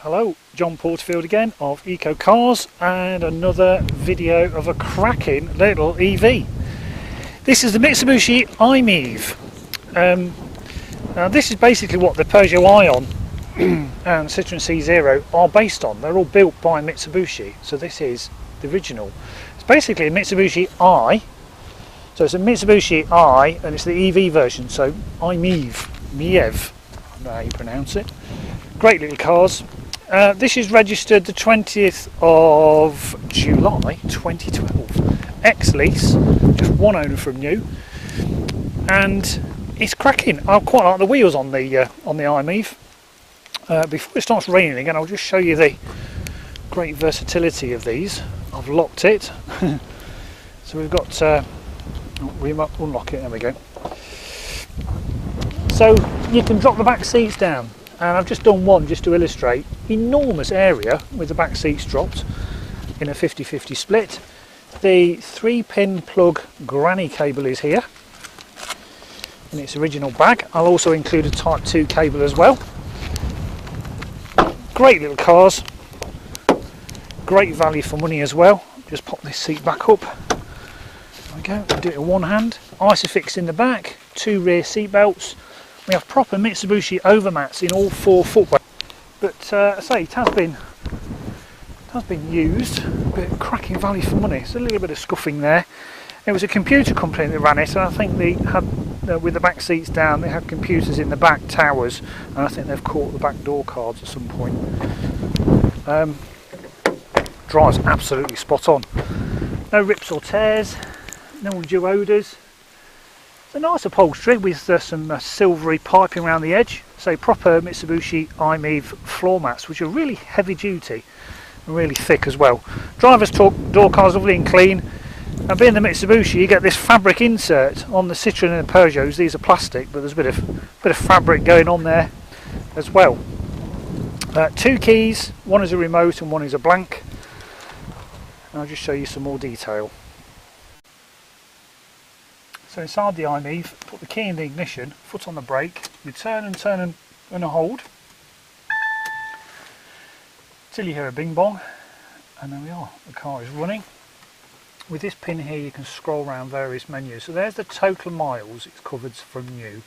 Hello, John Porterfield again of Eco Cars, and another video of a cracking little EV. This is the Mitsubushi I-Miev. Now this is basically what the Peugeot Ion and Citroen C0 are based on. They're all built by Mitsubushi, so this is the original. It's basically a Mitsubushi I, so it's a Mitsubushi I, and it's the EV version, so I-Miev, I don't know how you pronounce it. Great little cars. This is registered the 20th of July 2012. Ex-lease, just one owner from new, and it's cracking. I quite like the wheels on the I-Miev. Before it starts raining again, I'll just show you the great versatility of these. I've locked it, so we've got. We might unlock it. There we go. So you can drop the back seats down. And I've just done one just to illustrate. Enormous area with the back seats dropped in a 50-50 split. The 3-pin plug granny cable is here in its original bag. I'll also include a Type 2 cable as well. Great little cars, great value for money as well. Just pop this seat back up. There we go, do it with one hand. Isofix in the back, 2 rear seat belts. We have proper Mitsubushi overmats in all 4 footway, but I say it has been used, but cracking value for money. It's a little bit of scuffing there. It was a computer company that ran it, and I think they had, with the back seats down, they had computers in the back towers, and I think they've caught the back door cards at some point. Drives absolutely spot on. No rips or tears, no undue odours. A nice upholstery with some silvery piping around the edge. So proper Mitsubushi I-Miev floor mats, which are really heavy duty and really thick as well. Driver's door car's lovely and clean. And being the Mitsubushi, you get this fabric insert on the Citroen and the Peugeots. These are plastic, but there's a bit of fabric going on there as well. 2 keys, one is a remote and one is a blank. And I'll just show you some more detail. So inside the I-Miev, put the key in the ignition, foot on the brake, you turn and hold till you hear a bing bong, and there we are, the car is running. With this pin here you can scroll around various menus. So there's the total miles it's covered from new,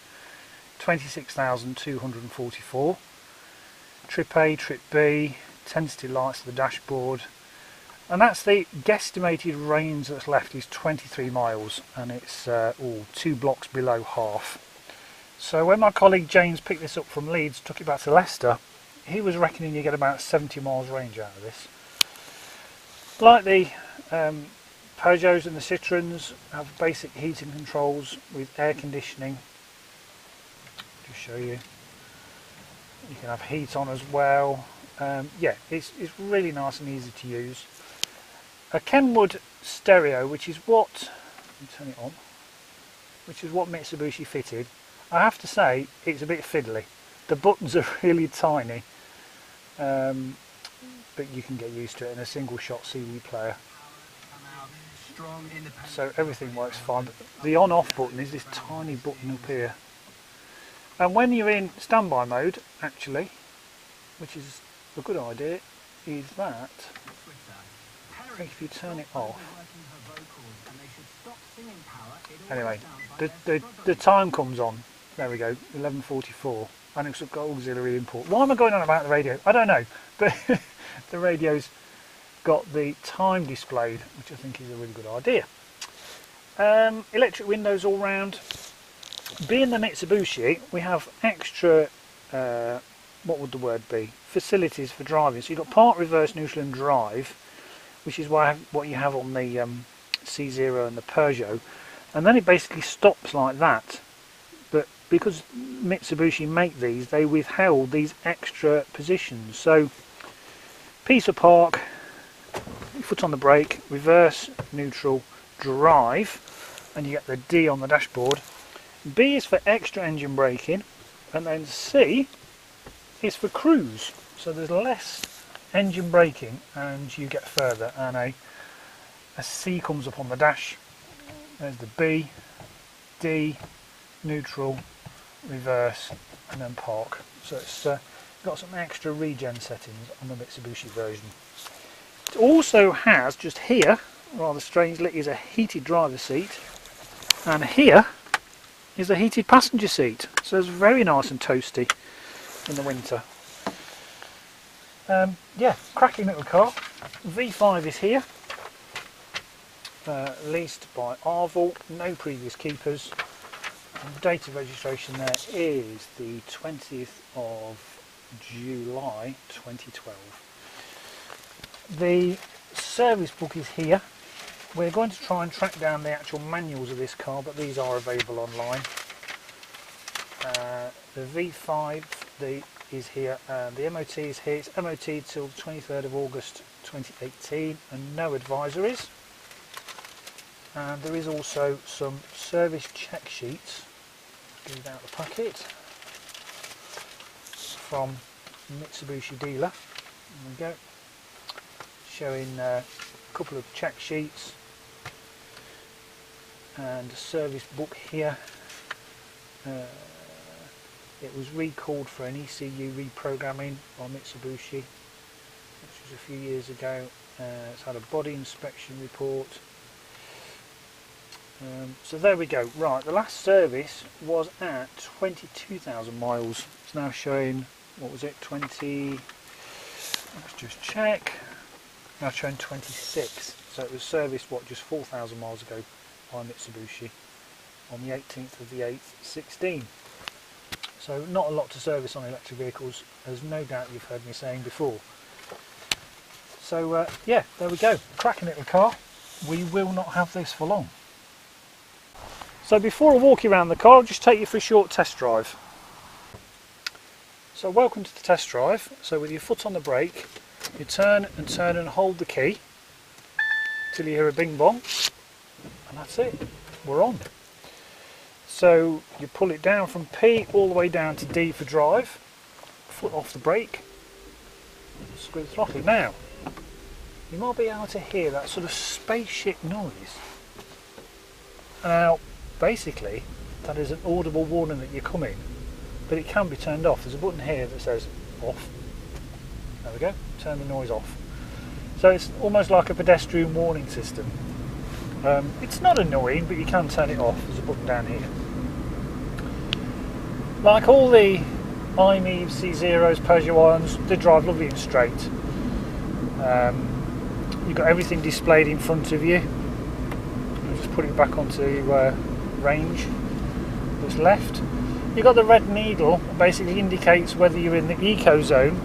26,244. Trip A, Trip B, intensity lights to the dashboard. And that's the guesstimated range that's left is 23 miles, and it's 2 blocks below half. So when my colleague James picked this up from Leeds, took it back to Leicester, he was reckoning you get about 70 miles range out of this. Like the Peugeots and the Citroens have basic heating controls with air conditioning. Just show you. You can have heat on as well. Yeah, it's really nice and easy to use. A Kenwood stereo, which is what, let me turn it on, which is what Mitsubushi fitted. I have to say it's a bit fiddly. The buttons are really tiny, but you can get used to it in a single shot CD player. So everything works fine. But the on off button is this tiny button up here. And when you're in standby mode, actually, which is a good idea, is that if you turn it off, anyway, the time comes on. There we go, 11:44, and it's got auxiliary input. Why am I going on about the radio? I don't know, but the radio's got the time displayed, which I think is a really good idea. Electric windows all round. Being the Mitsubushi, we have extra, what would the word be? Facilities for driving. So you've got park, reverse, neutral and drive, which is what you have on the C0 and the Peugeot, and then it basically stops like that. But because Mitsubushi make these, they withheld these extra positions. So piece of park, foot on the brake, reverse, neutral, drive, and you get the D on the dashboard. B is for extra engine braking, and then C is for cruise. So there's less engine braking and you get further, and a C comes up on the dash. There's the B, D, neutral, reverse and then park. So it's got some extra regen settings on the Mitsubushi version. It also has, just here, rather strangely, is a heated driver's seat, and here is a heated passenger seat, so it's very nice and toasty in the winter. Yeah, cracking little car. V5 is here, leased by Arval, no previous keepers. And the date of registration there is the 20th of July 2012. The service book is here. We're going to try and track down the actual manuals of this car, but these are available online. The V5 is here, the MOT is here. It's MOT till the 23rd of August 2018 and no advisories. And there is also some service check sheets, get it out of the packet, from Mitsubushi dealer. There we go, showing a couple of check sheets and a service book here. It was recalled for an ECU reprogramming by Mitsubushi, which was a few years ago. It's had a body inspection report. So there we go. Right, the last service was at 22,000 miles. It's now showing, what was it, 20, let's just check, now showing 26. So it was serviced, what, just 4,000 miles ago by Mitsubushi on the 18th of the 8th, 16. So not a lot to service on electric vehicles, as no doubt you've heard me saying before. So yeah, there we go, cracking little car. We will not have this for long. So before I walk you around the car, I'll just take you for a short test drive. So welcome to the test drive. So with your foot on the brake, you turn and hold the key till you hear a bing bong, and that's it, we're on. So you pull it down from P all the way down to D for drive, foot off the brake, screw the throttle. Now, you might be able to hear that sort of spaceship noise. Now, basically, that is an audible warning that you're coming, but it can be turned off. There's a button here that says off. There we go, turn the noise off. So it's almost like a pedestrian warning system. It's not annoying, but you can turn it off. There's a button down here. Like all the I-Miev C0s, Peugeot 1s, they drive lovely and straight. You've got everything displayed in front of you. I'll just put it back onto range that's left. You've got the red needle that basically indicates whether you're in the eco zone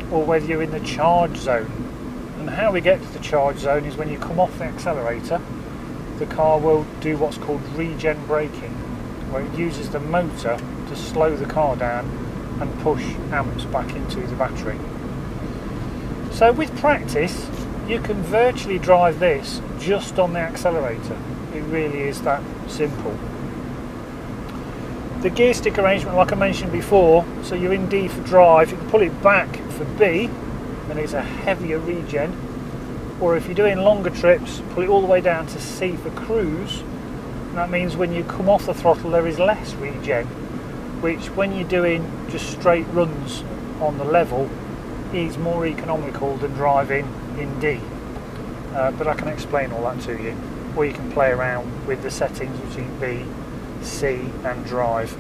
or whether you're in the charge zone. And how we get to the charge zone is when you come off the accelerator, the car will do what's called regen braking, where it uses the motor to slow the car down and push amps back into the battery. So with practice, you can virtually drive this just on the accelerator. It really is that simple. The gear stick arrangement, like I mentioned before, so you're in D for drive, you can pull it back for B, and it's a heavier regen, or if you're doing longer trips, pull it all the way down to C for cruise, and that means when you come off the throttle there is less regen, which when you're doing just straight runs on the level is more economical than driving in D. But I can explain all that to you, or you can play around with the settings between B, C and drive.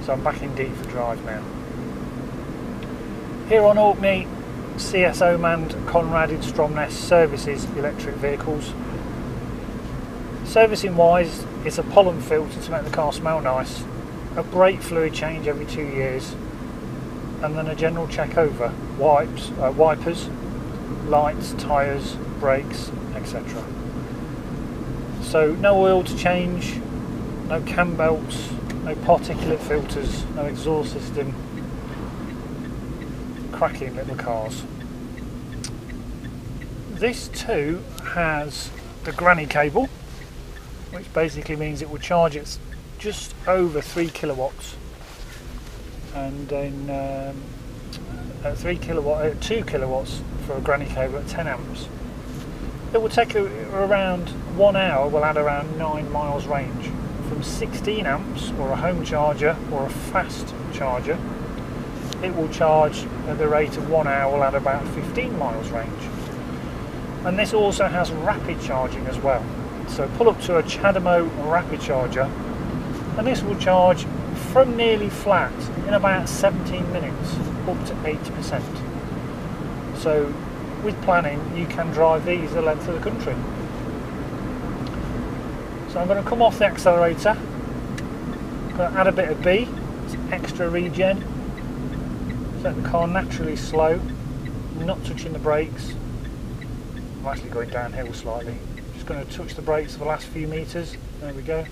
So I'm back in D for drive now. Here on Orkney, CSO manned Conrad in Stromness services electric vehicles. Servicing wise, it's a pollen filter to make the car smell nice, a brake fluid change every 2 years, and then a general check over wipers, lights, tyres, brakes, etc. So no oil to change, no cam belts, no particulate filters, no exhaust system. Cracking little cars. This too has the granny cable, which basically means it will charge it just over 3 kilowatts, and then 2 kilowatts for a granny cable at 10 amps. It will take around 1 hour, will add around 9 miles range from 16 amps or a home charger or a fast charger it will charge at the rate of 1 hour at about 15 miles range. And this also has rapid charging as well. So pull up to a CHAdeMO rapid charger and this will charge from nearly flat in about 17 minutes up to 80%. So with planning you can drive these the length of the country. So I'm going to come off the accelerator, I'm going to add a bit of B, some extra regen, let the car naturally slow, not touching the brakes. I'm actually going downhill slightly, just going to touch the brakes for the last few metres, there we go.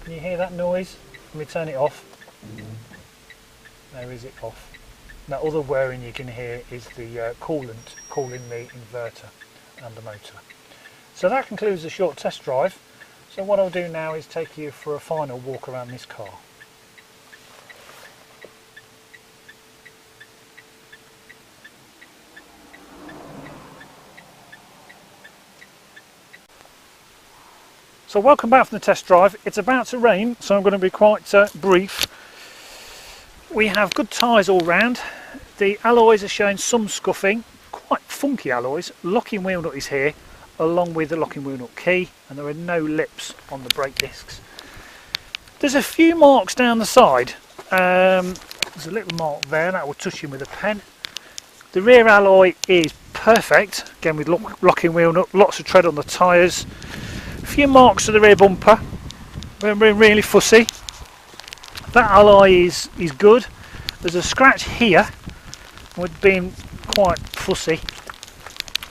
Can you hear that noise? Let me turn it off. There is it off. That other whirring you can hear is the coolant cooling the inverter and the motor. So that concludes the short test drive. So what I'll do now is take you for a final walk around this car. So welcome back from the test drive. It's about to rain, so I'm going to be quite brief. We have good tyres all round. The alloys are showing some scuffing, quite funky alloys. Locking wheel nut is here, along with the locking wheel nut key, and there are no lips on the brake discs. There's a few marks down the side. There's a little mark there that will touch him with a pen. The rear alloy is perfect, again with locking wheel nut, lots of tread on the tyres. A few marks to the rear bumper, we're really fussy. That alloy is good. There's a scratch here, we're being quite fussy.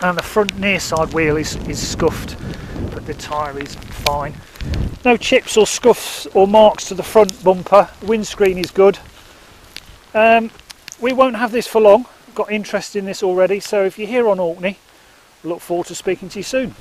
And the front near side wheel is scuffed, but the tyre is fine. No chips or scuffs or marks to the front bumper. The windscreen is good. We won't have this for long. Got interest in this already, so if you're here on Orkney, I look forward to speaking to you soon.